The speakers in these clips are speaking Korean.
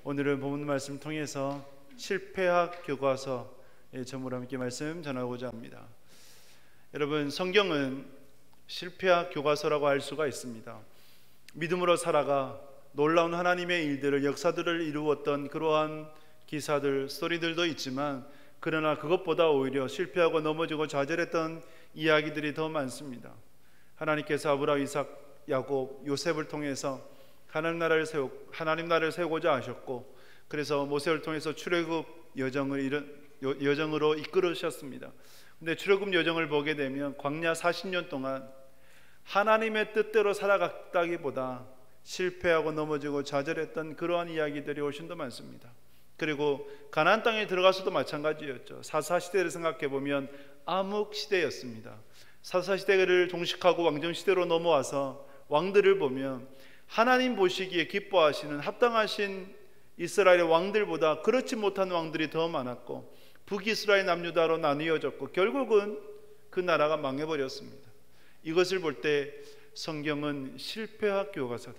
오늘은 본문 말씀 통해서 실패학 교과서의 제목으로 함께 말씀 전하고자 합니다. 여러분, 성경은 실패학 교과서라고 할 수가 있습니다. 믿음으로 살아가 놀라운 하나님의 일들을, 역사들을 이루었던 그러한 기사들, 스토리들도 있지만, 그러나 그것보다 오히려 실패하고 넘어지고 좌절했던 이야기들이 더 많습니다. 하나님께서 아브라함, 이삭, 야곱, 요셉을 통해서 하나님 나라를 세우고자 하셨고, 그래서 모세를 통해서 출애굽 여정으로 이끌으셨습니다. 근데 출애굽 여정을 보게 되면 광야 40년 동안 하나님의 뜻대로 살아갔다기보다 실패하고 넘어지고 좌절했던 그러한 이야기들이 훨씬 더 많습니다. 그리고 가나안 땅에 들어가서도 마찬가지였죠. 사사시대를 생각해 보면 암흑시대였습니다. 사사시대를 종식하고 왕정시대로 넘어와서 왕들을 보면 하나님 보시기에 기뻐하시는 합당하신 이스라엘의 왕들보다 그렇지 못한 왕들이 더 많았고, 북이스라엘 남유다로 나뉘어졌고, 결국은 그 나라가 망해버렸습니다. 이것을 볼 때 성경은 실패학 교과서다,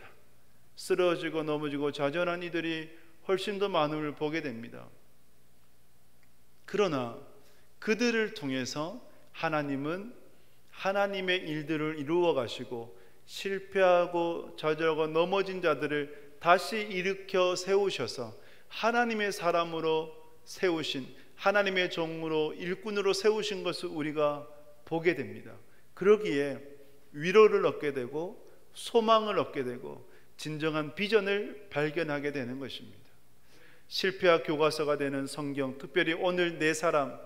쓰러지고 넘어지고 좌절한 이들이 훨씬 더 많음을 보게 됩니다. 그러나 그들을 통해서 하나님은 하나님의 일들을 이루어 가시고, 실패하고 좌절하고 넘어진 자들을 다시 일으켜 세우셔서 하나님의 사람으로 세우신, 하나님의 종으로, 일꾼으로 세우신 것을 우리가 보게 됩니다. 그러기에 위로를 얻게 되고 소망을 얻게 되고 진정한 비전을 발견하게 되는 것입니다. 실패학 교과서가 되는 성경, 특별히 오늘 네 사람,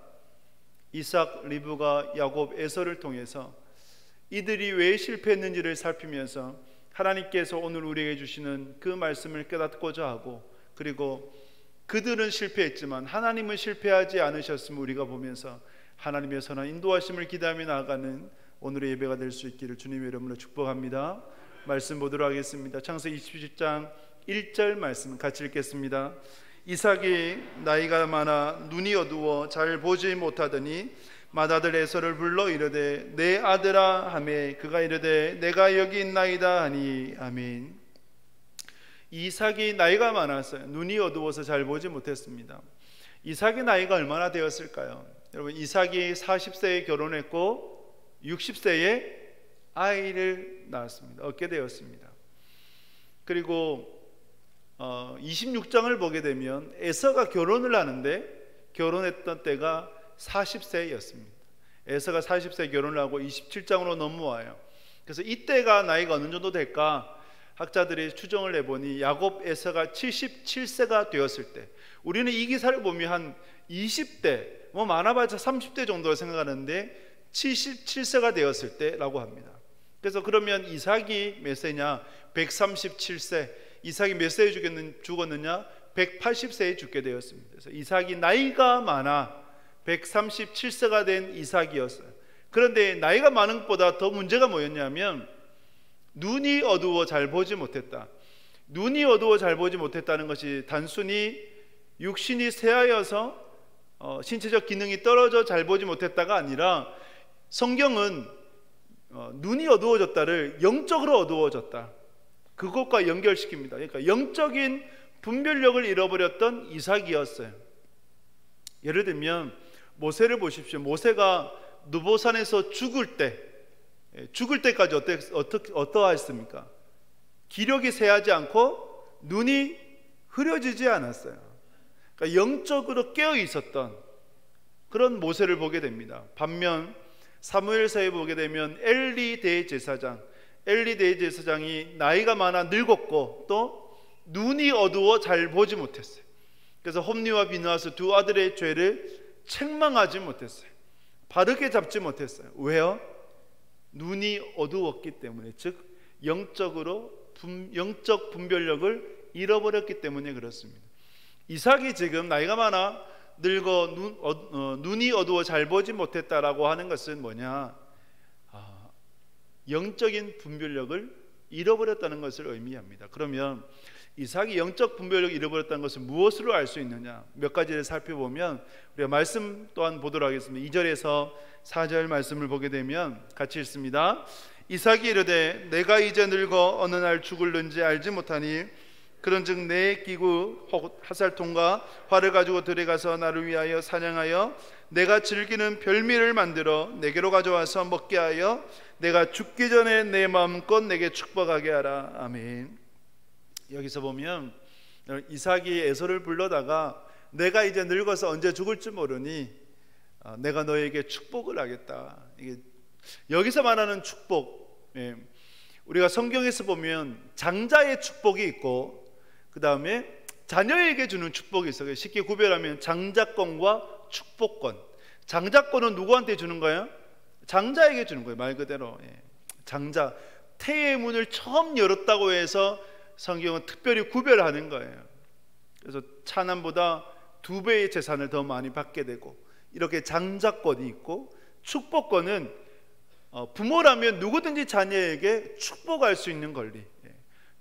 이삭, 리브가, 야곱, 에서를 통해서 이들이 왜 실패했는지를 살피면서 하나님께서 오늘 우리에게 주시는 그 말씀을 깨닫고자 하고, 그리고 그들은 실패했지만 하나님은 실패하지 않으셨음을 우리가 보면서 하나님의 선한 인도하심을 기대하며 나아가는 오늘의 예배가 될 수 있기를 주님의 이름으로 축복합니다. 말씀 보도록 하겠습니다. 창세기 27장 1절 말씀 같이 읽겠습니다. 이삭이 나이가 많아 눈이 어두워 잘 보지 못하더니 맏아들 에서를 불러 이르되 내 아들아 하매 그가 이르되 내가 여기 있나이다 하니. 아멘. 이삭이 나이가 많았어요. 눈이 어두워서 잘 보지 못했습니다. 이삭의 나이가 얼마나 되었을까요? 여러분, 이삭이 40세에 결혼했고 60세에 아이를 낳았습니다. 얻게 되었습니다. 그리고 26장을 보게 되면 에서가 결혼을 하는데 결혼했던 때가 40세였습니다. 에서가 40세 결혼을 하고 27장으로 넘어와요. 그래서 이때가 나이가 어느 정도 될까? 학자들이 추정을 해보니 야곱, 에서가 77세가 되었을 때, 우리는 이 기사를 보면 한 20대, 뭐 많아봤자 30대 정도로 생각하는데 77세가 되었을 때라고 합니다. 그래서 그러면 이삭이 몇 세냐? 137세. 이삭이 몇 세에 죽었느냐? 180세에 죽게 되었습니다. 그래서 이삭이 나이가 많아 137세가 된 이삭이었어요. 그런데 나이가 많은 것보다 더 문제가 뭐였냐면 눈이 어두워 잘 보지 못했다. 눈이 어두워 잘 보지 못했다는 것이 단순히 육신이 쇠하여서 신체적 기능이 떨어져 잘 보지 못했다가 아니라, 성경은 눈이 어두워졌다를 영적으로 어두워졌다, 그것과 연결시킵니다. 그러니까 영적인 분별력을 잃어버렸던 이삭이었어요. 예를 들면 모세를 보십시오. 모세가 느보산에서 죽을 때까지 어떠했습니까? 기력이 쇠하지 않고 눈이 흐려지지 않았어요. 그러니까 영적으로 깨어 있었던 그런 모세를 보게 됩니다. 반면 사무엘서에 보게 되면 엘리 대제사장이 나이가 많아 늙었고 또 눈이 어두워 잘 보지 못했어요. 그래서 홈리와 비느하스 두 아들의 죄를 책망하지 못했어요. 바르게 잡지 못했어요. 왜요? 눈이 어두웠기 때문에, 즉 영적 분별력을 잃어버렸기 때문에 그렇습니다. 이삭이 지금 나이가 많아 늙어 눈이 어두워 잘 보지 못했다라고 하는 것은 뭐냐? 영적인 분별력을 잃어버렸다는 것을 의미합니다. 그러면 이삭이 영적 분별력을 잃어버렸다는 것을 무엇으로 알 수 있느냐? 몇 가지를 살펴보면 우리가 말씀 또한 보도록 하겠습니다. 2절에서 4절 말씀을 보게 되면 같이 읽습니다. 이삭이 이르되 내가 이제 늙어 어느 날 죽을는지 알지 못하니 그런즉 내 기구 혹 화살통과 활을 가지고 들어가서 나를 위하여 사냥하여 내가 즐기는 별미를 만들어 내게로 가져와서 먹게 하여 내가 죽기 전에 내 마음껏 내게 축복하게 하라. 아멘. 여기서 보면 이삭이 에서를 불러다가 내가 이제 늙어서 언제 죽을지 모르니 내가 너에게 축복을 하겠다. 이게 여기서 말하는 축복, 우리가 성경에서 보면 장자의 축복이 있고 그 다음에 자녀에게 주는 축복이 있어요. 쉽게 구별하면 장자권과 축복권. 장자권은 누구한테 주는 거예요? 장자에게 주는 거예요. 말 그대로 장자, 태의 문을 처음 열었다고 해서 성경은 특별히 구별하는 거예요. 그래서 차남보다 2배의 재산을 더 많이 받게 되고, 이렇게 장자권이 있고, 축복권은 부모라면 누구든지 자녀에게 축복할 수 있는 권리,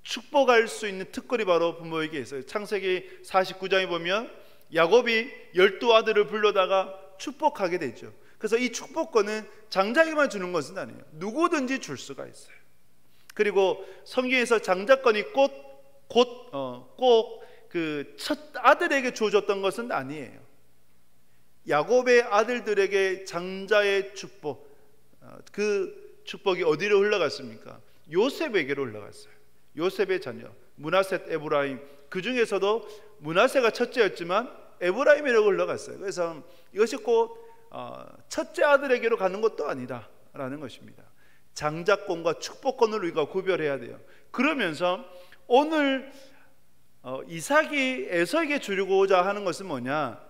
축복할 수 있는 특권이 바로 부모에게 있어요. 창세기 49장에 보면 야곱이 12아들을 불러다가 축복하게 되죠. 그래서 이 축복권은 장자에게만 주는 것은 아니에요. 누구든지 줄 수가 있어요. 그리고 성경에서 장자권이 꼭 그 첫 아들에게 주어졌던 것은 아니에요. 야곱의 아들들에게 장자의 축복, 그 축복이 어디로 흘러갔습니까? 요셉에게로 흘러갔어요. 요셉의 자녀 므낫셋, 에브라임, 그 중에서도 므낫세가 첫째였지만 에브라임이라고 흘러갔어요. 그래서 이것이 꼭 첫째 아들에게로 가는 것도 아니다라는 것입니다. 장자권과 축복권을 우리가 구별해야 돼요. 그러면서 오늘 이삭이 에서에게 주려고자 하는 것은 뭐냐?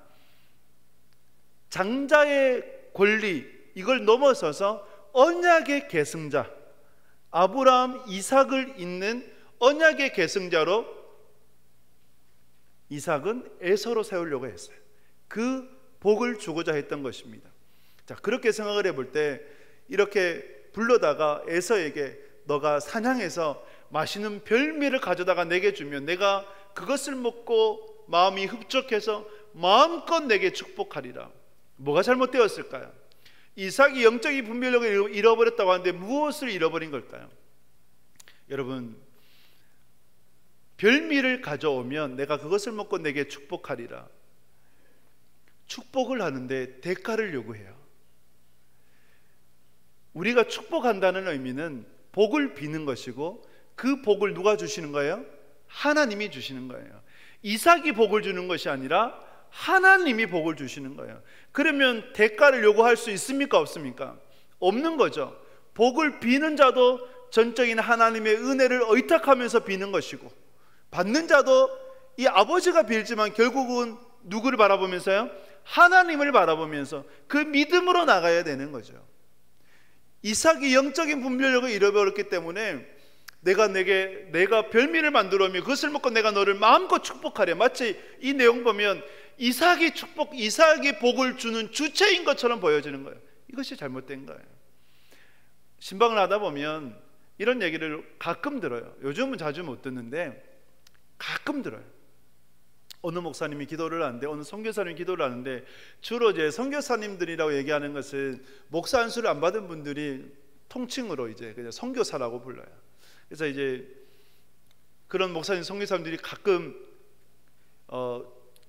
장자의 권리, 이걸 넘어서서 언약의 계승자, 아브라함, 이삭을 잇는 언약의 계승자로 이삭은 에서로 세우려고 했어요. 그 복을 주고자 했던 것입니다. 자, 그렇게 생각을 해볼 때 이렇게 불러다가 에서에게 너가 사냥해서 맛있는 별미를 가져다가 내게 주면 내가 그것을 먹고 마음이 흡족해서 마음껏 내게 축복하리라. 뭐가 잘못되었을까요? 이삭이 영적인 분별력을 잃어버렸다고 하는데 무엇을 잃어버린 걸까요? 여러분, 별미를 가져오면 내가 그것을 먹고 내게 축복하리라. 축복을 하는데 대가를 요구해요. 우리가 축복한다는 의미는 복을 비는 것이고, 그 복을 누가 주시는 거예요? 하나님이 주시는 거예요. 이삭이 복을 주는 것이 아니라 하나님이 복을 주시는 거예요. 그러면 대가를 요구할 수 있습니까? 없습니까? 없는 거죠. 복을 비는 자도 전적인 하나님의 은혜를 의탁하면서 비는 것이고, 받는 자도 이 아버지가 빌지만 결국은 누구를 바라보면서요? 하나님을 바라보면서 그 믿음으로 나가야 되는 거죠. 이삭이 영적인 분별력을 잃어버렸기 때문에 내가 별미를 만들어 오면 그것을 먹고 내가 너를 마음껏 축복하려, 마치 이 내용 보면 이삭이 복을 주는 주체인 것처럼 보여지는 거예요. 이것이 잘못된 거예요. 신방을 하다 보면 이런 얘기를 가끔 들어요. 요즘은 자주 못 듣는데 가끔 들어요. 어느 목사님이 기도를 하는데, 어느 선교사님이 기도를 하는데, 주로 이제 선교사님들이라고 얘기하는 것은 목사 안수를 안 받은 분들이 통칭으로 이제 그냥 선교사라고 불러요. 그래서 이제 그런 목사님, 선교사님들이 가끔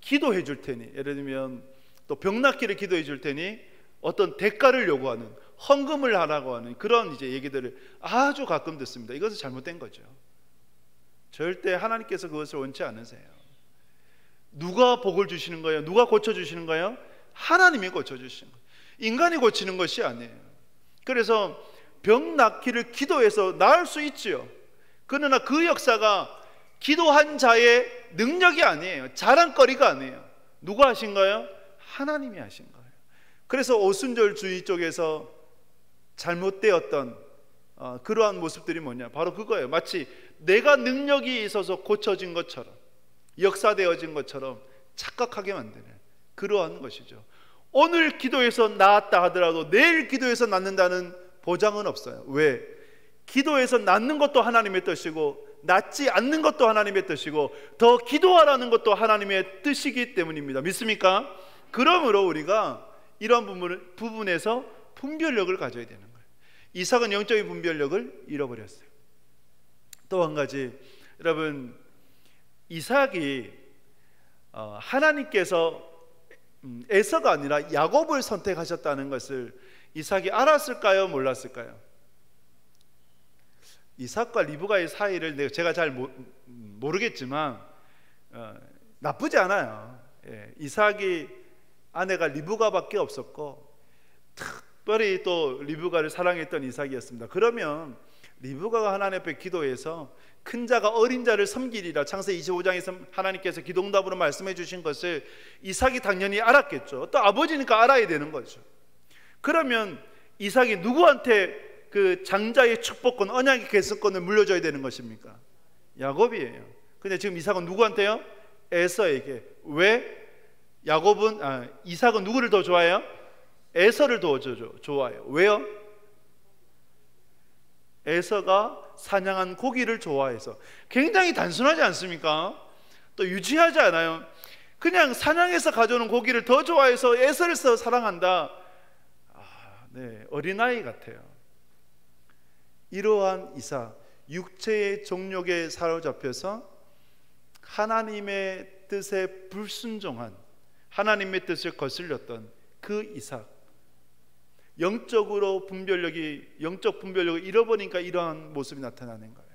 기도해 줄 테니, 예를 들면 또 병 낫기를 기도해 줄 테니 어떤 대가를 요구하는, 헌금을 하라고 하는 그런 이제 얘기들을 아주 가끔 듣습니다. 이것은 잘못된 거죠. 절대 하나님께서 그것을 원치 않으세요. 누가 복을 주시는 거예요? 누가 고쳐주시는 거예요? 하나님이 고쳐주시는 거예요. 인간이 고치는 것이 아니에요. 그래서 병 낫기를 기도해서 나을 수 있지요. 그러나 그 역사가 기도한 자의 능력이 아니에요. 자랑거리가 아니에요. 누가 하신 거예요? 하나님이 하신 거예요. 그래서 오순절주의 쪽에서 잘못되었던 그러한 모습들이 뭐냐? 바로 그거예요. 마치 내가 능력이 있어서 고쳐진 것처럼, 역사되어진 것처럼 착각하게 만드는 그러한 것이죠. 오늘 기도해서 나았다 하더라도 내일 기도해서 낫는다는 보장은 없어요. 왜? 기도해서 낫는 것도 하나님의 뜻이고 낫지 않는 것도 하나님의 뜻이고 더 기도하라는 것도 하나님의 뜻이기 때문입니다. 믿습니까? 그러므로 우리가 이런 부분에서 분별력을 가져야 되는 거예요. 이삭은 영적인 분별력을 잃어버렸어요. 또 한 가지, 여러분, 이삭이 하나님께서 에서가 아니라 야곱을 선택하셨다는 것을 이삭이 알았을까요? 몰랐을까요? 이삭과 리브가의 사이를 제가 잘 모르겠지만 나쁘지 않아요. 이삭이 아내가 리브가밖에 없었고 특별히 또 리브가를 사랑했던 이삭이었습니다. 그러면 리브가가 하나님 앞에 기도해서 큰 자가 어린 자를 섬기리라, 창세기 25장에서 하나님께서 기도응답으로 말씀해 주신 것을 이삭이 당연히 알았겠죠. 또 아버지니까 알아야 되는 거죠. 그러면 이삭이 누구한테 그 장자의 축복권, 언약의 계승권을 물려줘야 되는 것입니까? 야곱이에요. 근데 지금 이삭은 누구한테요? 에서에게. 왜? 이삭은 누구를 더 좋아해요? 에서를 더 좋아해요. 왜요? 에서가 사냥한 고기를 좋아해서. 굉장히 단순하지 않습니까? 또 유치하지 않아요? 그냥 사냥해서 가져오는 고기를 더 좋아해서 에서를 사랑한다. 네, 어린아이 같아요. 이러한 이삭, 육체의 정욕에 사로잡혀서 하나님의 뜻에 불순종한, 하나님의 뜻을 거슬렸던 그 이삭, 영적 분별력을 잃어버리니까 이러한 모습이 나타나는 거예요.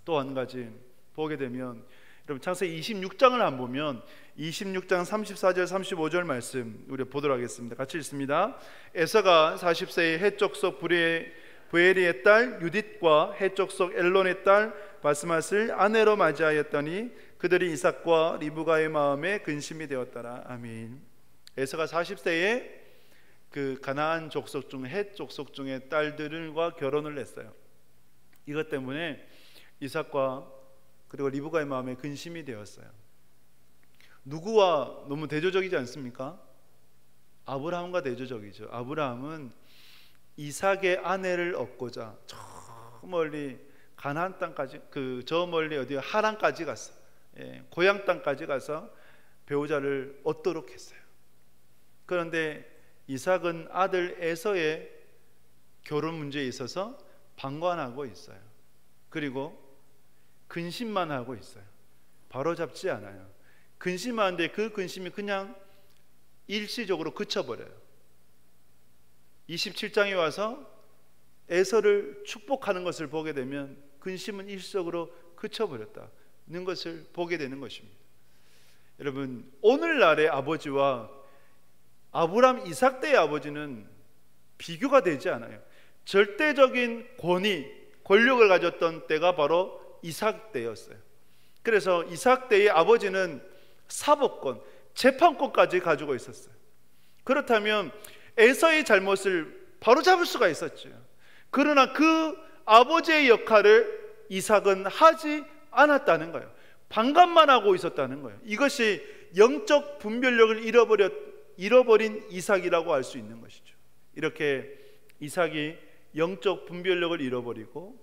또 한 가지 보게 되면, 여러분 창세기 26장을 안 보면 26장 34절 35절 말씀 우리 보도록 하겠습니다. 같이 읽습니다. 에서가 40세의 해족속 부에리의 딸 유딧과 해족속 엘론의 딸 바스맛을 아내로 맞이하였더니 그들이 이삭과 리브가의 마음에 근심이 되었더라. 아멘. 에서가 40세에 그 가나안 족속 중 헷 족속 중의 딸들과 결혼을 했어요. 이것 때문에 이삭과 그리고 리브가의 마음에 근심이 되었어요. 누구와 너무 대조적이지 않습니까? 아브라함과 대조적이죠. 아브라함은 이삭의 아내를 얻고자 저 멀리 가나안 땅까지, 저 멀리 어디 하란까지 갔어. 고향 땅까지 가서 배우자를 얻도록 했어요. 그런데 이삭은 아들 에서의 결혼 문제에 있어서 방관하고 있어요. 그리고 근심만 하고 있어요. 바로잡지 않아요. 근심하는데 그 근심이 그냥 일시적으로 그쳐버려요. 27장에 와서 에서를 축복하는 것을 보게 되면 근심은 일시적으로 그쳐버렸다는 것을 보게 되는 것입니다. 여러분, 오늘날의 아버지와 아브라함, 이삭 때의 아버지는 비교가 되지 않아요. 절대적인 권력을 가졌던 때가 바로 이삭 때였어요. 그래서 이삭 때의 아버지는 사법권, 재판권까지 가지고 있었어요. 그렇다면 에서의 잘못을 바로잡을 수가 있었죠. 그러나 그 아버지의 역할을 이삭은 하지 않았다는 거예요. 방관만 하고 있었다는 거예요. 이것이 영적 분별력을 잃어버린 이삭이라고 할 수 있는 것이죠. 이렇게 이삭이 영적 분별력을 잃어버리고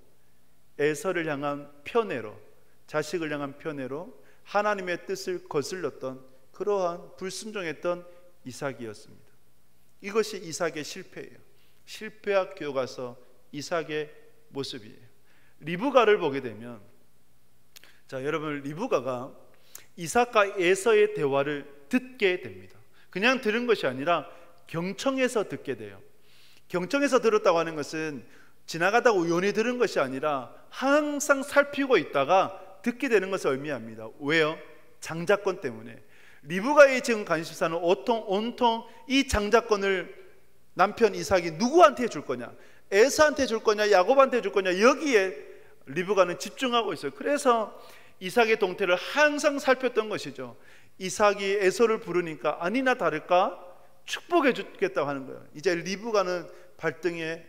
에서를 향한 편애로, 자식을 향한 편애로 하나님의 뜻을 거슬렀던 그러한 불순종했던 이삭이었습니다. 이것이 이삭의 실패예요. 실패학 교과서 이삭의 모습이에요. 리브가를 보게 되면, 자, 여러분, 리브가가 이삭과 에서의 대화를 듣게 됩니다. 그냥 들은 것이 아니라 경청해서 듣게 돼요. 경청해서 들었다고 하는 것은 지나가다가 우연히 들은 것이 아니라 항상 살피고 있다가 듣게 되는 것을 의미합니다. 왜요? 장자권 때문에. 리브가의 지금 관심사는 온통 이 장자권을 남편 이삭이 누구한테 줄 거냐, 에서한테 줄 거냐, 야곱한테 줄 거냐, 여기에 리브가는 집중하고 있어요. 그래서 이삭의 동태를 항상 살폈던 것이죠. 이삭이 에서를 부르니까 아니나 다를까 축복해 주겠다고 하는 거예요. 이제 리브가는 발등에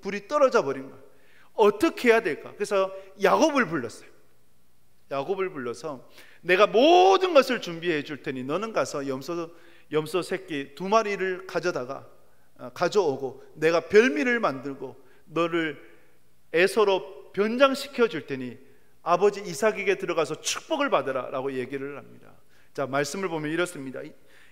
불이 떨어져 버린 거예요. 어떻게 해야 될까? 그래서 야곱을 불렀어요. 야곱을 불러서 내가 모든 것을 준비해 줄 테니 너는 가서 염소 새끼 2마리를 가져오고 내가 별미를 만들고 너를 에서로 변장시켜 줄 테니 아버지 이삭에게 들어가서 축복을 받으라 라고 얘기를 합니다. 자, 말씀을 보면 이렇습니다.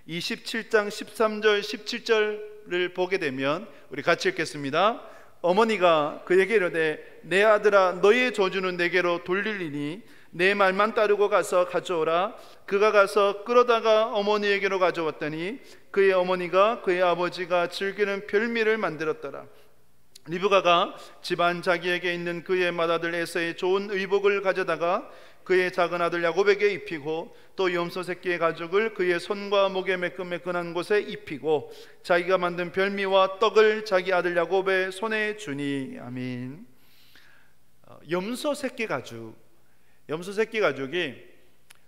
27장 13절 17절을 보게 되면 우리 같이 읽겠습니다. 어머니가 그에게 이르되 내 아들아 너의 저주는 내게로 돌리리니 내 말만 따르고 가서 가져오라. 그가 가서 끌어다가 어머니에게로 가져왔더니 그의 어머니가 그의 아버지가 즐기는 별미를 만들었더라. 리브가가 집안 자기에게 있는 그의 맏아들 에서의 좋은 의복을 가져다가 그의 작은 아들 야곱에게 입히고 또 염소 새끼의 가죽을 그의 손과 목에 매끈매끈한 곳에 입히고 자기가 만든 별미와 떡을 자기 아들 야곱의 손에 주니. 아멘. 염소 새끼 가죽이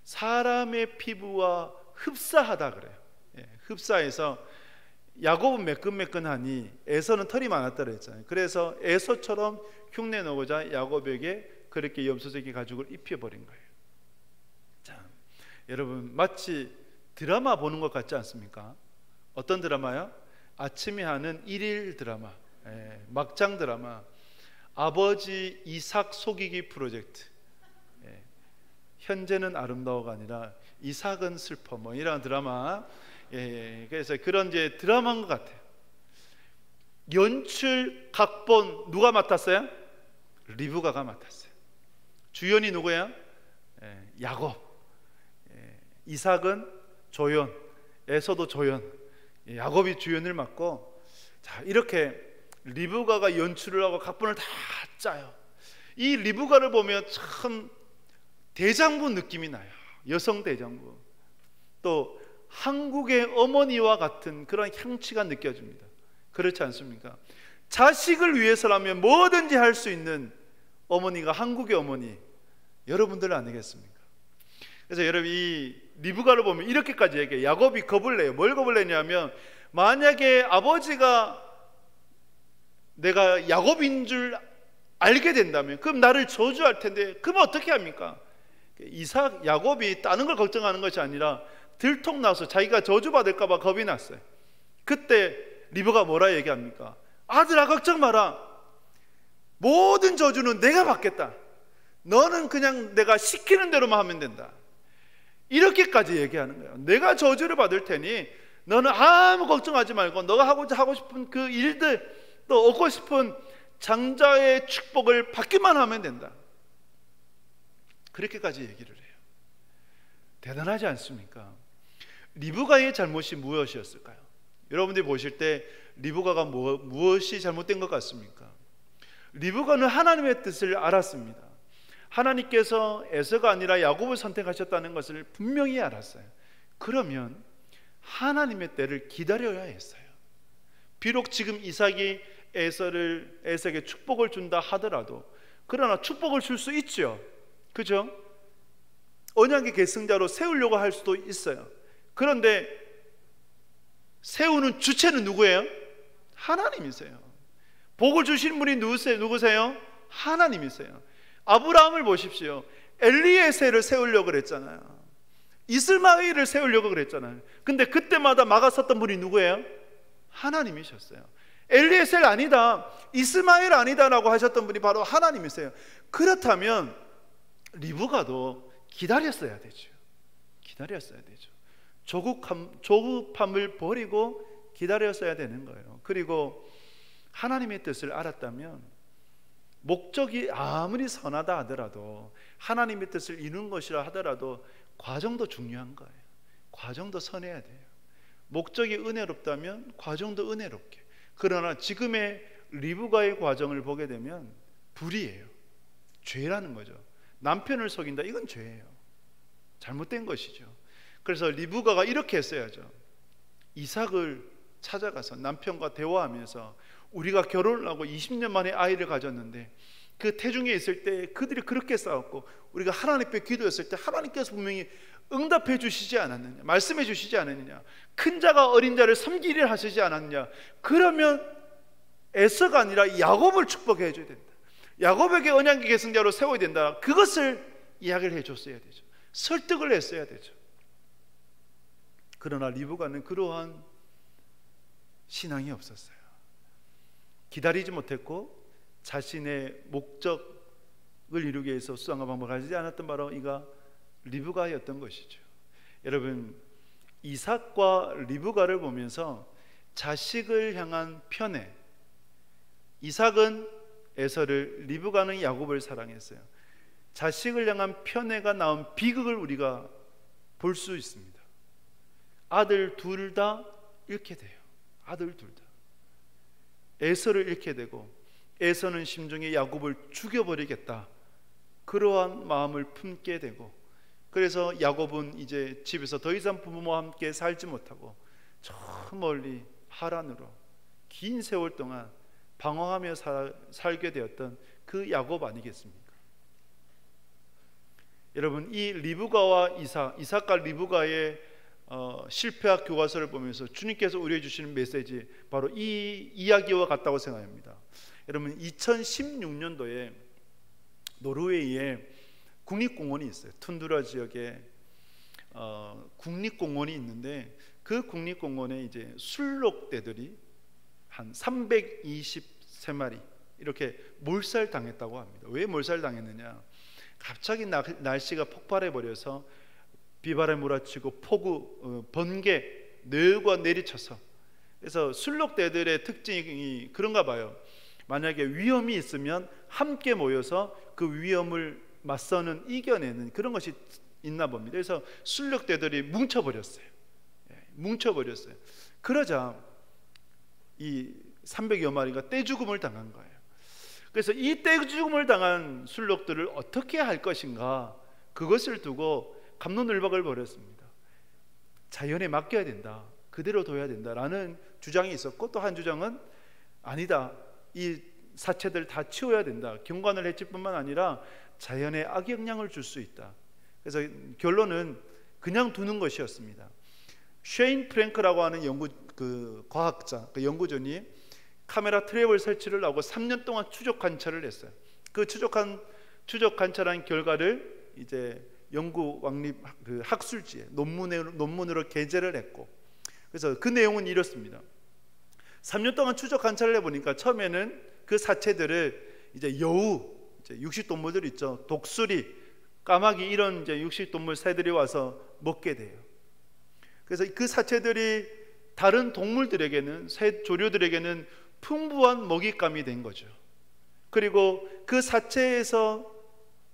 사람의 피부와 흡사하다 그래요. 흡사해서 야곱은 매끈매끈하니 에서는 털이 많았다 그랬잖아요. 그래서 에서처럼 흉내 내고자 야곱에게 그렇게 염소 새끼 가죽을 입혀버린 거예요. 자, 여러분 마치 드라마 보는 것 같지 않습니까? 어떤 드라마요? 아침에 하는 일일 드라마, 막장 드라마, 아버지 이삭 속이기 프로젝트. 현재는 아름다워가 아니라 이삭은 슬퍼, 뭐 이런 드라마. 그래서 그런 이제 드라마인 것 같아요. 연출, 각본 누가 맡았어요? 리브가가 맡았어요. 주연이 누구예요? 야곱. 이삭은 조연, 에서도 조연. 야곱이 주연을 맡고, 자, 이렇게 리브가가 연출을 하고 각본을 다 짜요. 이 리브가를 보면 참 대장부 느낌이 나요. 여성 대장부. 또 한국의 어머니와 같은 그런 향취가 느껴집니다. 그렇지 않습니까? 자식을 위해서라면 뭐든지 할 수 있는 어머니가 한국의 어머니, 여러분들 아니겠습니까? 그래서 여러분 이 리브가를 보면 이렇게까지 얘기해요. 야곱이 겁을 내요. 뭘 겁을 내냐면, 만약에 아버지가 내가 야곱인 줄 알게 된다면 그럼 나를 저주할 텐데, 그럼 어떻게 합니까? 야곱이 다른 걸 걱정하는 것이 아니라 들통나서 자기가 저주받을까 봐 겁이 났어요. 그때 리브가 뭐라 얘기합니까? 아들아, 걱정 마라. 모든 저주는 내가 받겠다. 너는 그냥 내가 시키는 대로만 하면 된다. 이렇게까지 얘기하는 거예요. 내가 저주를 받을 테니 너는 아무 걱정하지 말고 너가 하고 싶은 그 일들, 또 얻고 싶은 장자의 축복을 받기만 하면 된다. 그렇게까지 얘기를 해요. 대단하지 않습니까? 리브가의 잘못이 무엇이었을까요? 여러분들이 보실 때 리브가가 무엇이 잘못된 것 같습니까? 리브가는 하나님의 뜻을 알았습니다. 하나님께서 에서가 아니라 야곱을 선택하셨다는 것을 분명히 알았어요. 그러면 하나님의 때를 기다려야 했어요. 비록 지금 이삭이 에서에게 축복을 준다 하더라도, 그러나 축복을 줄 수 있죠. 그죠? 언약의 계승자로 세우려고 할 수도 있어요. 그런데 세우는 주체는 누구예요? 하나님이세요. 복을 주신 분이 누구세요? 하나님이세요. 아브라함을 보십시오. 엘리에셀을 세우려고 그랬잖아요. 이스마엘을 세우려고 그랬잖아요. 근데 그때마다 막았었던 분이 누구예요? 하나님이셨어요. 엘리에셀 아니다, 이스마엘 아니다라고 하셨던 분이 바로 하나님이세요. 그렇다면 리브가도 기다렸어야 되죠. 기다렸어야 되죠. 조급함을 버리고 기다렸어야 되는 거예요. 그리고 하나님의 뜻을 알았다면 목적이 아무리 선하다 하더라도, 하나님의 뜻을 이루는 것이라 하더라도 과정도 중요한 거예요. 과정도 선해야 돼요. 목적이 은혜롭다면 과정도 은혜롭게. 그러나 지금의 리브가의 과정을 보게 되면 불의예요. 죄라는 거죠. 남편을 속인다, 이건 죄예요. 잘못된 것이죠. 그래서 리브가가 이렇게 했어야죠. 이삭을 찾아가서 남편과 대화하면서, 우리가 결혼을 하고 20년 만에 아이를 가졌는데 그 태중에 있을 때 그들이 그렇게 싸웠고, 우리가 하나님 앞에 기도했을 때 하나님께서 분명히 응답해 주시지 않았느냐, 말씀해 주시지 않았느냐, 큰 자가 어린 자를 섬기려 하시지 않았느냐. 그러면 에서가 아니라 야곱을 축복해 줘야 된다. 야곱에게 언약의 계승자로 세워야 된다. 그것을 이야기를 해줬어야 되죠. 설득을 했어야 되죠. 그러나 리브가는 그러한 신앙이 없었어요. 기다리지 못했고 자신의 목적을 이루기 위해서 수단과 방법을 가지지 않았던 바로 이가 리브가였던 것이죠. 여러분, 이삭과 리브가를 보면서 자식을 향한 편애, 이삭은 에서를, 리브가는 야곱을 사랑했어요. 자식을 향한 편애가 낳은 비극을 우리가 볼 수 있습니다. 아들 둘 다 잃게 돼요. 아들 둘 다. 에서를 잃게 되고, 에서는 심중에 야곱을 죽여버리겠다, 그러한 마음을 품게 되고, 그래서 야곱은 이제 집에서 더 이상 부모와 함께 살지 못하고 저 멀리 하란으로 긴 세월 동안 방황하며 살게 되었던 그 야곱 아니겠습니까? 여러분, 이 리브가와 이삭과 리브가의 실패학 교과서를 보면서 주님께서 우리에게 주시는 메시지, 바로 이 이야기와 같다고 생각합니다. 여러분, 2016년도에 노르웨이에 국립공원이 있어요. 툰드라 지역에 국립공원이 있는데, 그 국립공원에 이제 술록대들이 한 323마리 이렇게 몰살당했다고 합니다. 왜 몰살당했느냐? 갑자기 날씨가 폭발해 버려서 비바람이 몰아치고 폭우, 번개, 뇌가 내리쳐서, 그래서 술록대들의 특징이 그런가 봐요. 만약에 위험이 있으면 함께 모여서 그 위험을 맞서는, 이겨내는 그런 것이 있나 봅니다. 그래서 술록대들이 뭉쳐버렸어요. 뭉쳐버렸어요. 그러자 이 300여 마리가 떼죽음을 당한 거예요. 그래서 이 떼죽음을 당한 술록들을 어떻게 할 것인가, 그것을 두고 갑론을박을 벌였습니다. 자연에 맡겨야 된다, 그대로 둬야 된다라는 주장이 있었고, 또 한 주장은 아니다, 이 사체들 다 치워야 된다, 경관을 해칠 뿐만 아니라 자연에 악영향을 줄 수 있다. 그래서 결론은 그냥 두는 것이었습니다. 쉐인 프랭크라고 하는 과학자, 그 연구전이 카메라 트랩을 설치를 하고 3년 동안 추적 관찰을 했어요. 그 추적 관찰한 결과를 이제 영국 왕립 그 학술지에 논문으로 게재를 했고, 그래서 그 내용은 이렇습니다. 3년 동안 추적 관찰을 해보니까 처음에는 그 사체들을 이제 여우, 이제 육식동물들 있죠, 독수리, 까마귀, 이런 이제 육식동물 새들이 와서 먹게 돼요. 그래서 그 사체들이 다른 동물들에게는, 새 조류들에게는 풍부한 먹잇감이 된 거죠. 그리고 그 사체에서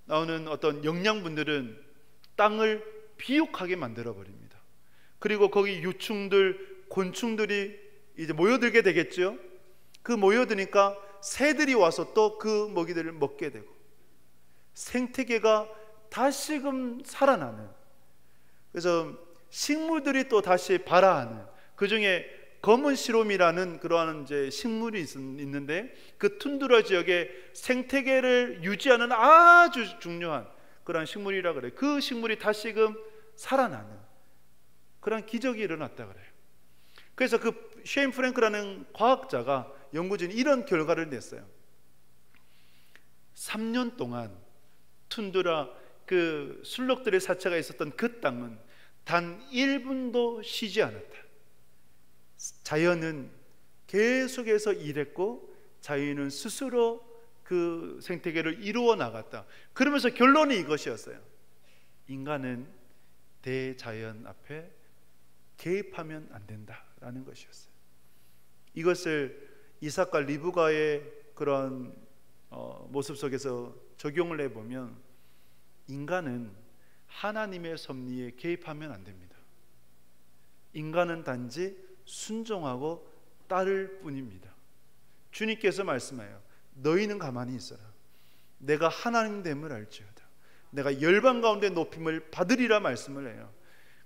나오는 어떤 영양분들은 땅을 비옥하게 만들어 버립니다. 그리고 거기 유충들, 곤충들이 이제 모여들게 되겠죠. 그 모여드니까 새들이 와서 또 그 먹이들을 먹게 되고, 생태계가 다시금 살아나는, 그래서 식물들이 또 다시 발화하는, 그 중에 검은 시롬이라는 그러한 이제 식물이 있는데, 그 툰드라 지역의 생태계를 유지하는 아주 중요한 그런 식물이라 그래요. 그 식물이 다시금 살아나는 그런 기적이 일어났다 그래요. 그래서 그 쉐인 프랭크라는 과학자가, 연구진이 이런 결과를 냈어요. 3년 동안 툰드라 그 술록들의 사체가 있었던 그 땅은 단 1분도 쉬지 않았다. 자연은 계속해서 일했고, 자연은 스스로 그 생태계를 이루어 나갔다. 그러면서 결론이 이것이었어요. 인간은 대자연 앞에 개입하면 안 된다라는 것이었어요. 이것을 이삭과 리브가의 그런 모습 속에서 적용을 해보면, 인간은 하나님의 섭리에 개입하면 안 됩니다. 인간은 단지 순종하고 따를 뿐입니다. 주님께서 말씀해요. 너희는 가만히 있어라. 내가 하나님됨을 알지어다. 내가 열방 가운데 높임을 받으리라 말씀을 해요.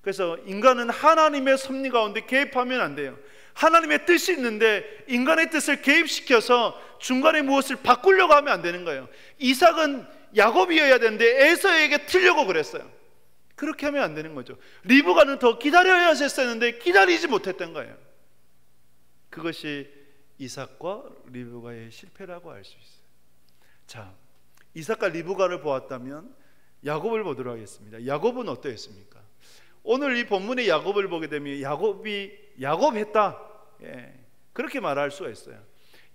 그래서 인간은 하나님의 섭리 가운데 개입하면 안 돼요. 하나님의 뜻이 있는데 인간의 뜻을 개입시켜서 중간에 무엇을 바꾸려고 하면 안 되는 거예요. 이삭은 야곱이어야 되는데 에서에게 틀려고 그랬어요. 그렇게 하면 안 되는 거죠. 리브가는 더 기다려야 했었는데 기다리지 못했던 거예요. 그것이 이삭과 리브가의 실패라고 알 수 있어요. 자, 이삭과 리브가를 보았다면 야곱을 보도록 하겠습니다. 야곱은 어떠했습니까? 오늘 이 본문의 야곱을 보게 되면 야곱이 야곱했다, 그렇게 말할 수가 있어요.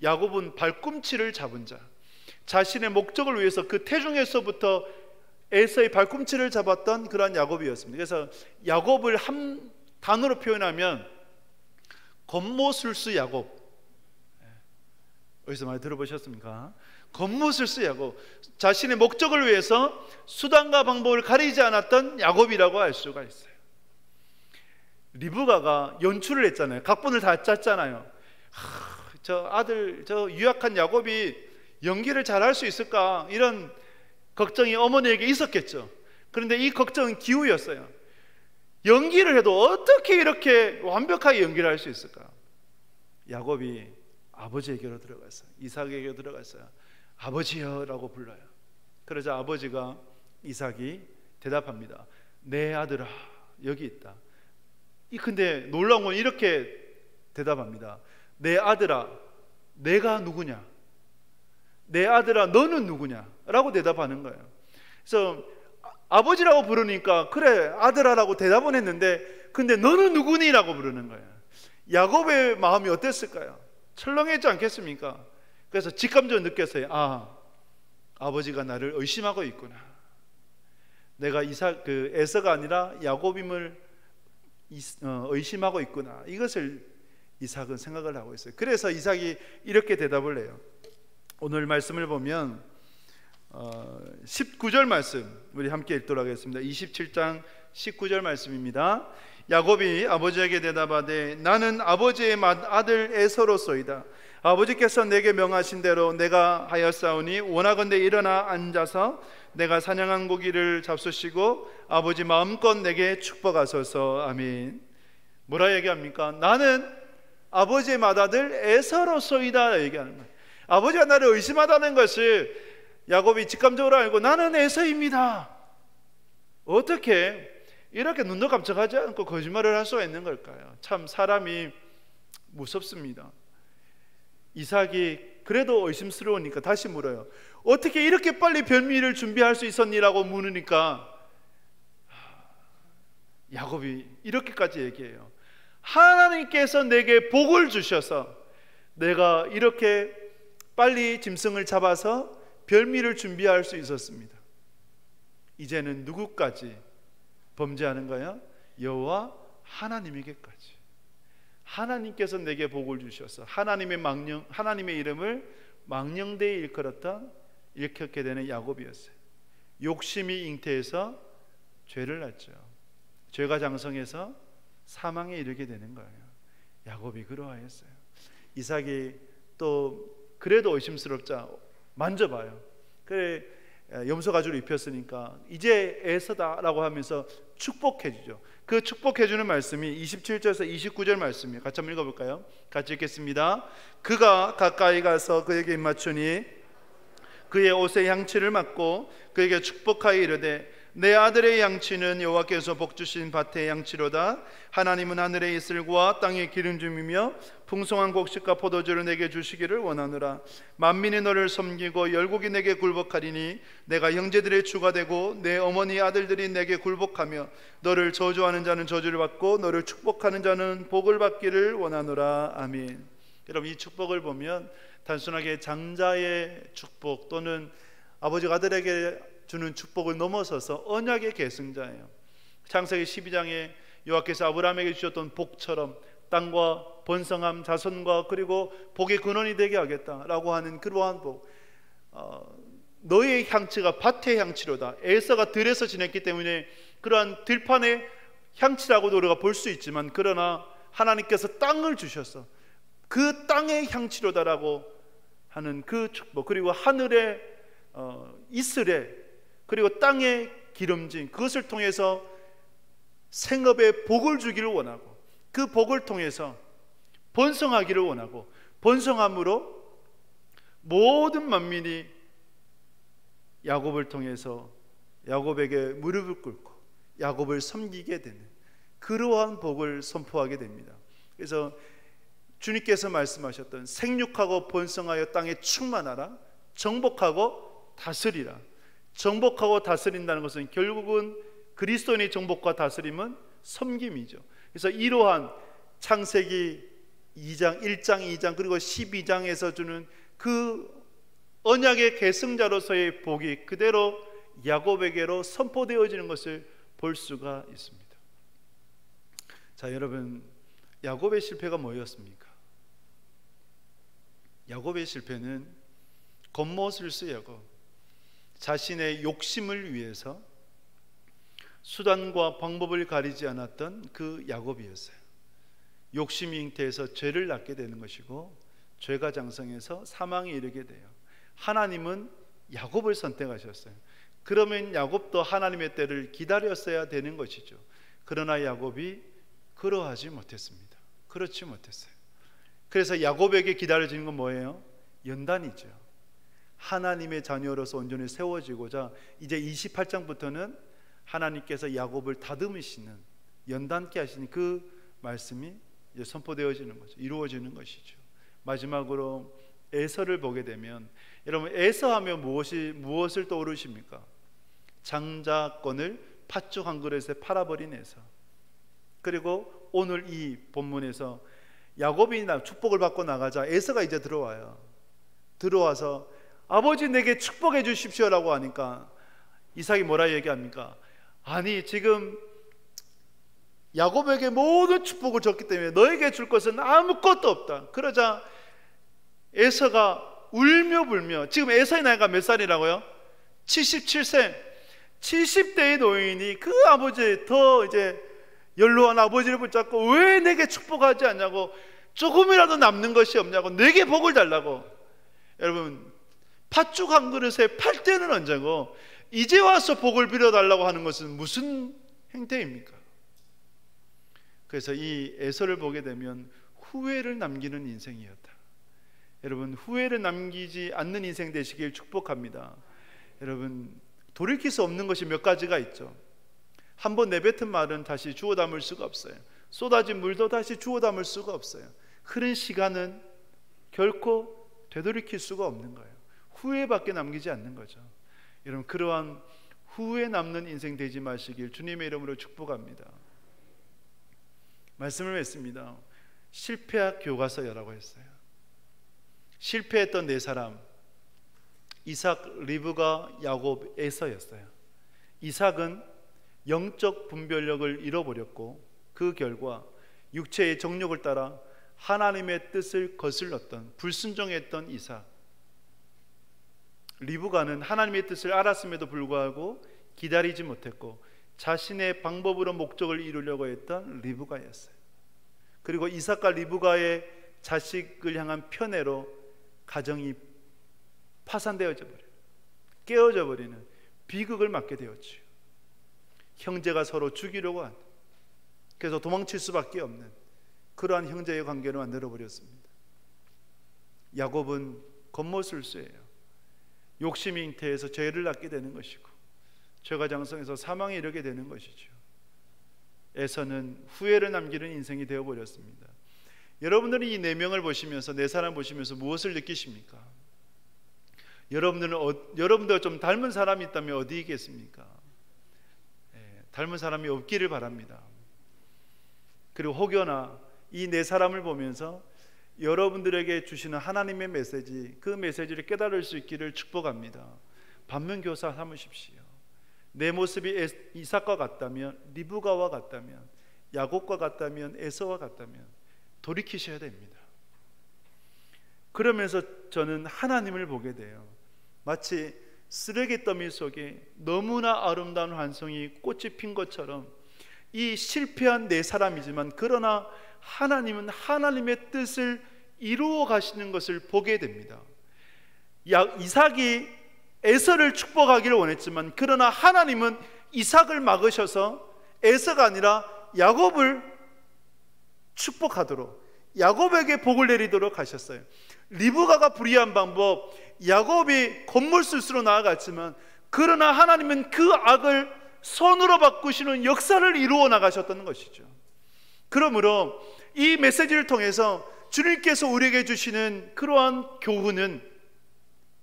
야곱은 발꿈치를 잡은 자, 자신의 목적을 위해서 그 태중에서부터 에서의 발꿈치를 잡았던 그러한 야곱이었습니다. 그래서 야곱을 한 단어로 표현하면 겉모술수 야곱. 어디서 많이 들어보셨습니까? 겉멋을 쓰야고 자신의 목적을 위해서 수단과 방법을 가리지 않았던 야곱이라고 할 수가 있어요. 리브가가 연출을 했잖아요. 각본을 다 짰잖아요. 저 아들, 저 유약한 야곱이 연기를 잘할 수 있을까, 이런 걱정이 어머니에게 있었겠죠. 그런데 이 걱정은 기우였어요. 연기를 해도 어떻게 이렇게 완벽하게 연기를 할 수 있을까? 야곱이 아버지에게로 들어갔어요. 이삭에게로 들어갔어요. 아버지여 라고 불러요. 그러자 아버지가, 이삭이 대답합니다. 내 아들아, 여기 있다. 근데 놀라운 건 이렇게 대답합니다. 내 아들아, 내가 누구냐? 내 아들아, 너는 누구냐? 라고 대답하는 거예요. 그래서 아버지라고 부르니까 그래 아들아라고 대답은 했는데, 근데 너는 누구니? 라고 부르는 거예요. 야곱의 마음이 어땠을까요? 철렁했지 않겠습니까? 그래서 직감적으로 느꼈어요. 아버지가 나를 의심하고 있구나. 내가 에서가 아니라 야곱임을 의심하고 있구나. 이것을 이삭은 생각을 하고 있어요. 그래서 이삭이 이렇게 대답을 해요. 오늘 말씀을 보면 19절 말씀 우리 함께 읽도록 하겠습니다. 27장 19절 말씀입니다. 야곱이 아버지에게 대답하되 나는 아버지의 맏아들 에서로소이다. 아버지께서 내게 명하신 대로 내가 하였사오니 원하건대 일어나 앉아서 내가 사냥한 고기를 잡수시고 아버지 마음껏 내게 축복하소서. 아멘. 뭐라 얘기합니까? 나는 아버지의 맏아들 에서로소이다 얘기하는 거예요. 아버지가 나를 의심하다는 것을 야곱이 직감적으로 알고 나는 에서입니다. 어떻게 이렇게 눈도 깜짝하지 않고 거짓말을 할 수가 있는 걸까요? 참 사람이 무섭습니다. 이삭이 그래도 의심스러우니까 다시 물어요. 어떻게 이렇게 빨리 별미를 준비할 수 있었니라고 물으니까 야곱이 이렇게까지 얘기해요. 하나님께서 내게 복을 주셔서 내가 이렇게 빨리 짐승을 잡아서 별미를 준비할 수 있었습니다. 이제는 누구까지 범죄하는 거야? 여호와 하나님에게까지. 하나님께서 내게 복을 주셔서 하나님의 이름을 망령되이 일컫게 되는 야곱이었어요. 욕심이 잉태해서 죄를 낳죠. 죄가 장성해서 사망에 이르게 되는 거예요. 야곱이 그러하였어요. 이삭이 또 그래도 의심스럽자 만져봐요. 그래 염소 가죽을 입혔으니까 이제 에서다라고 하면서 축복해주죠. 그 축복해주는 말씀이 27절에서 29절 말씀이에요. 같이 한번 읽어볼까요? 같이 읽겠습니다. 그가 가까이 가서 그에게 입맞추니 그의 옷에 양치를 맡고 그에게 축복하여 이르되 내 아들의 양치는 여호와께서 복주신 밭의 양치로다. 하나님은 하늘의 이슬과 땅의 기름짐이며 풍성한 곡식과 포도주를 내게 주시기를 원하노라. 만민이 너를 섬기고 열국이 내게 굴복하리니 내가 형제들의 주가 되고 내 어머니 아들들이 내게 굴복하며 너를 저주하는 자는 저주를 받고 너를 축복하는 자는 복을 받기를 원하노라. 아멘. 여러분, 이 축복을 보면 단순하게 장자의 축복 또는 아버지가 아들에게 주는 축복을 넘어서서 언약의 계승자예요. 창세기 12장에 여호와께서 아브라함에게 주셨던 복처럼 땅과 번성함, 자손과 그리고 복의 근원이 되게 하겠다라고 하는 그러한 복. 너의 향치가 밭의 향치로다. 에서가 들에서 지냈기 때문에 그러한 들판의 향치라고도 우리가 볼 수 있지만, 그러나 하나님께서 땅을 주셔서 그 땅의 향치로다라고 하는 그 축복, 그리고 하늘의 이슬에, 그리고 땅의 기름진 그것을 통해서 생업에 복을 주기를 원하고, 그 복을 통해서 번성하기를 원하고, 번성함으로 모든 만민이 야곱을 통해서 야곱에게 무릎을 꿇고 야곱을 섬기게 되는 그러한 복을 선포하게 됩니다. 그래서 주님께서 말씀하셨던 생육하고 번성하여 땅에 충만하라, 정복하고 다스리라. 정복하고 다스린다는 것은 결국은 그리스도인의 정복과 다스림은 섬김이죠. 그래서 이러한 창세기 2장, 1장, 2장 그리고 12장에서 주는 그 언약의 계승자로서의 복이 그대로 야곱에게로 선포되어지는 것을 볼 수가 있습니다. 자, 여러분, 야곱의 실패가 뭐였습니까? 야곱의 실패는 겉멋을 쓰려고 자신의 욕심을 위해서 수단과 방법을 가리지 않았던 그 야곱이었어요. 욕심이 잉태해서 죄를 낳게 되는 것이고, 죄가 장성해서 사망에 이르게 돼요. 하나님은 야곱을 선택하셨어요. 그러면 야곱도 하나님의 때를 기다렸어야 되는 것이죠. 그러나 야곱이 그러하지 못했습니다. 그렇지 못했어요. 그래서 야곱에게 기다려지는 건 뭐예요? 연단이죠. 하나님의 자녀로서 온전히 세워지고자 이제 28장부터는 하나님께서 야곱을 다듬으시는, 연단케 하시는 그 말씀이 이제 선포되어지는 거죠. 이루어지는 것이죠. 마지막으로 에서를 보게 되면, 여러분 에서 하면 무엇을 떠오르십니까? 장자권을 팥죽 한 그릇에 팔아버린 에서. 그리고 오늘 이 본문에서 야곱이 축복을 받고 나가자 에서가 이제 들어와요. 들어와서 아버지 내게 축복해 주십시오라고 하니까 이삭이 뭐라 얘기합니까? 아니 지금 야곱에게 모든 축복을 줬기 때문에 너에게 줄 것은 아무것도 없다. 그러자 에서가 울며 불며, 지금 에서의 나이가 몇 살이라고요? 77세. 70대의 노인이 그 아버지, 더 이제 연로한 아버지를 붙잡고 왜 내게 축복하지 않냐고, 조금이라도 남는 것이 없냐고, 내게 복을 달라고. 여러분 팥죽 한 그릇에 팔 때는 언제고 이제 와서 복을 빌어달라고 하는 것은 무슨 행태입니까? 그래서 이 에서를 보게 되면 후회를 남기는 인생이었다. 여러분 후회를 남기지 않는 인생 되시길 축복합니다. 여러분 돌이킬 수 없는 것이 몇 가지가 있죠. 한번 내뱉은 말은 다시 주워 담을 수가 없어요. 쏟아진 물도 다시 주워 담을 수가 없어요. 흐른 시간은 결코 되돌이킬 수가 없는 거예요. 후회밖에 남기지 않는 거죠. 여러분 그러한 후회 남는 인생 되지 마시길 주님의 이름으로 축복합니다. 말씀을 했습니다. 실패학 교과서라고 했어요. 실패했던 네 사람, 이삭, 리브가, 야곱, 에서였어요. 이삭은 영적 분별력을 잃어버렸고 그 결과 육체의 정욕을 따라 하나님의 뜻을 거슬렀던, 불순종했던 이삭. 리브가는 하나님의 뜻을 알았음에도 불구하고 기다리지 못했고 자신의 방법으로 목적을 이루려고 했던 리브가였어요. 그리고 이삭과 리브가의 자식을 향한 편애로 가정이 파산되어져 버려요. 깨어져 버리는 비극을 맞게 되었죠. 형제가 서로 죽이려고 한, 그래서 도망칠 수밖에 없는 그러한 형제의 관계를 만들어 버렸습니다. 야곱은 겉멋을 쇠요. 욕심이 잉태해서 죄를 낳게 되는 것이고 죄가 장성해서 사망에 이르게 되는 것이죠. 에서는 후회를 남기는 인생이 되어버렸습니다. 여러분들은 이 네 명을 보시면서, 네 사람 보시면서 무엇을 느끼십니까? 여러분들 좀 닮은 사람이 있다면 어디 있겠습니까? 닮은 사람이 없기를 바랍니다. 그리고 혹여나 이 네 사람을 보면서 여러분들에게 주시는 하나님의 메시지, 그 메시지를 깨달을 수 있기를 축복합니다. 반면교사 삼으십시오. 내 모습이 이삭과 같다면, 리브가와 같다면, 야곱과 같다면, 에서와 같다면 돌이키셔야 됩니다. 그러면서 저는 하나님을 보게 돼요. 마치 쓰레기 더미 속에 너무나 아름다운 환송이 꽃이 핀 것처럼 이 실패한 네 사람이지만, 그러나 하나님은 하나님의 뜻을 이루어 가시는 것을 보게 됩니다. 이삭이 에서를 축복하기를 원했지만, 그러나 하나님은 이삭을 막으셔서 에서가 아니라 야곱을 축복하도록, 야곱에게 복을 내리도록 하셨어요. 리브가가 불의한 방법, 야곱이 겉멋술수로 나아갔지만, 그러나 하나님은 그 악을 선으로 바꾸시는 역사를 이루어 나가셨다는 것이죠. 그러므로 이 메시지를 통해서 주님께서 우리에게 주시는 그러한 교훈은,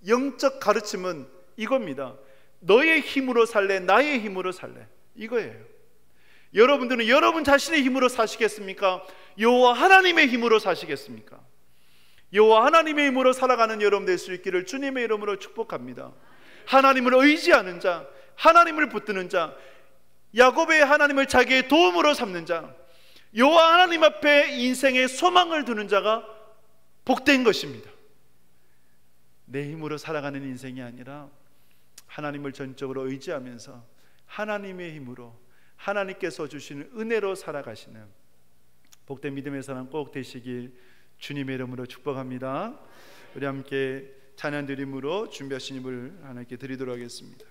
영적 가르침은 이겁니다. 너의 힘으로 살래, 나의 힘으로 살래, 이거예요. 여러분들은 여러분 자신의 힘으로 사시겠습니까? 여호와 하나님의 힘으로 사시겠습니까? 여호와 하나님의 힘으로 살아가는 여러분 될 수 있기를 주님의 이름으로 축복합니다. 하나님을 의지하는 자, 하나님을 붙드는 자, 야곱의 하나님을 자기의 도움으로 삼는 자, 여호와 하나님 앞에 인생의 소망을 두는 자가 복된 것입니다. 내 힘으로 살아가는 인생이 아니라 하나님을 전적으로 의지하면서 하나님의 힘으로 하나님께서 주시는 은혜로 살아가시는 복된 믿음의 사람 꼭 되시길 주님의 이름으로 축복합니다. 우리 함께 찬양 드림으로 준비하신 입을 하나님께 드리도록 하겠습니다.